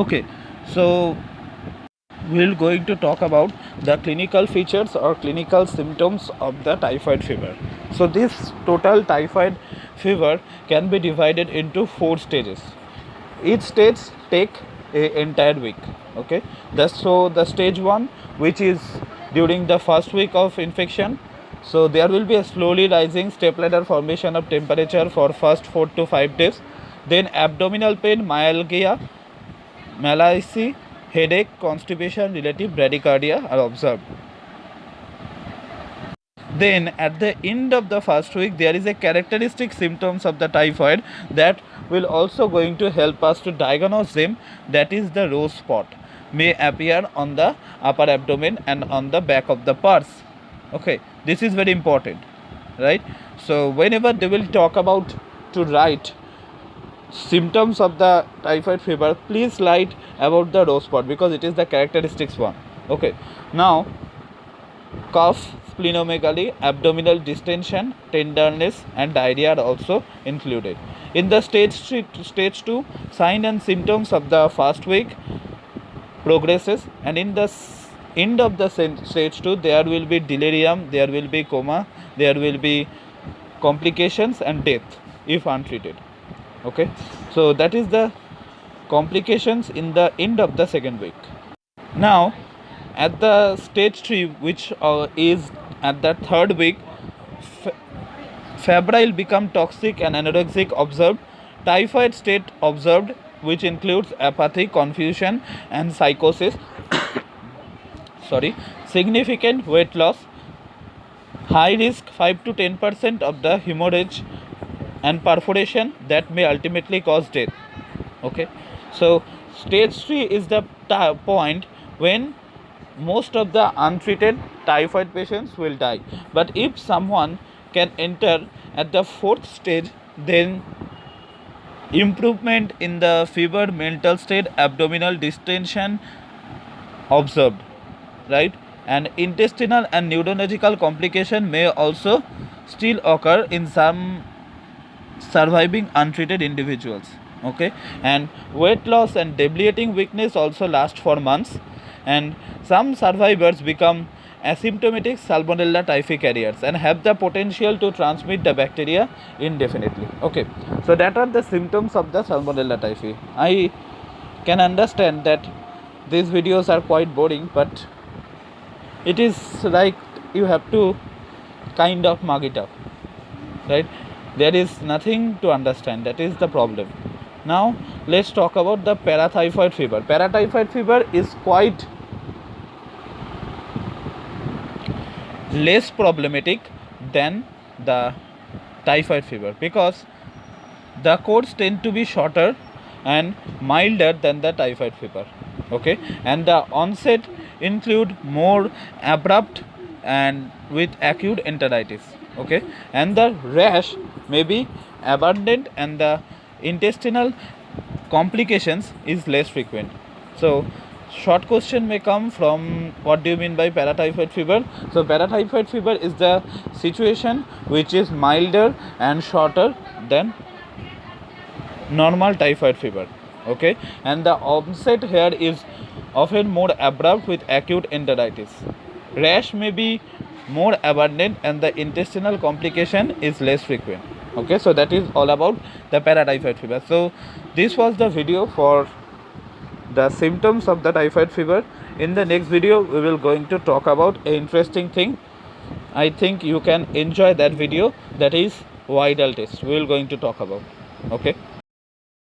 Okay, so we're going to talk about the clinical features or clinical symptoms of the typhoid fever. So this total typhoid fever can be divided into 4 stages. Each stage take a entire week. Okay, the stage 1, which is during the first week of infection, so there will be a slowly rising stepladder formation of temperature for first 4 to 5 days. Then abdominal pain, myalgia, malaise, headache, constipation, relative bradycardia are observed. Then at the end of the first week, there is a characteristic symptoms of the typhoid that will also going to help us to diagnose them. That is the rose spot may appear on the upper abdomen and on the back of the purse. Okay, this is very important, right? So whenever they will talk about to write symptoms of the typhoid fever, please write about the rose spot because it is the characteristics one. Okay, now cough, splenomegaly, abdominal distension, tenderness, and diarrhea are also included. In the stage 2, sign and symptoms of the first week progresses, and in the end of the stage 2, there will be delirium, there will be coma, there will be complications and death if untreated. Okay, so that is the complications in the end of the second week. Now at the stage 3, which is at the third week, febrile become toxic and anorexic observed, typhoid state observed, which includes apathy, confusion, and psychosis. Significant weight loss, high risk 5 to 10% of the hemorrhage and perforation that may ultimately cause death. Okay, so stage 3 is the point when most of the untreated typhoid patients will die. But if someone can enter at the 4th stage, then improvement in the fever, mental state, abdominal distension observed, right? And intestinal and neurological complication may also still occur in some surviving untreated individuals. Okay, and weight loss and debilitating weakness also last for months, and some survivors become asymptomatic salmonella typhi carriers and have the potential to transmit the bacteria indefinitely. Okay, so that are the symptoms of the salmonella typhi. I can understand that these videos are quite boring, but it is like you have to kind of mug it up, right? There is nothing to understand. That is the problem. Now let's talk about the paratyphoid fever. Paratyphoid fever is quite less problematic than the typhoid fever because the course tend to be shorter and milder than the typhoid fever. Okay, and the onset include more abrupt and with acute enteritis. Okay, and the rash may be abundant and the intestinal complications is less frequent. So short question may come from what do you mean by paratyphoid fever. So paratyphoid fever is the situation which is milder and shorter than normal typhoid fever. Okay, and the onset here is often more abrupt with acute enteritis. Rash may be more abundant and the intestinal complication is less frequent. Okay, so that is all about the paratyphoid fever. So this was the video for the symptoms of the typhoid fever. In the next video we will going to talk about an interesting thing. I think you can enjoy that video, that is Widal test we will going to talk about. Okay.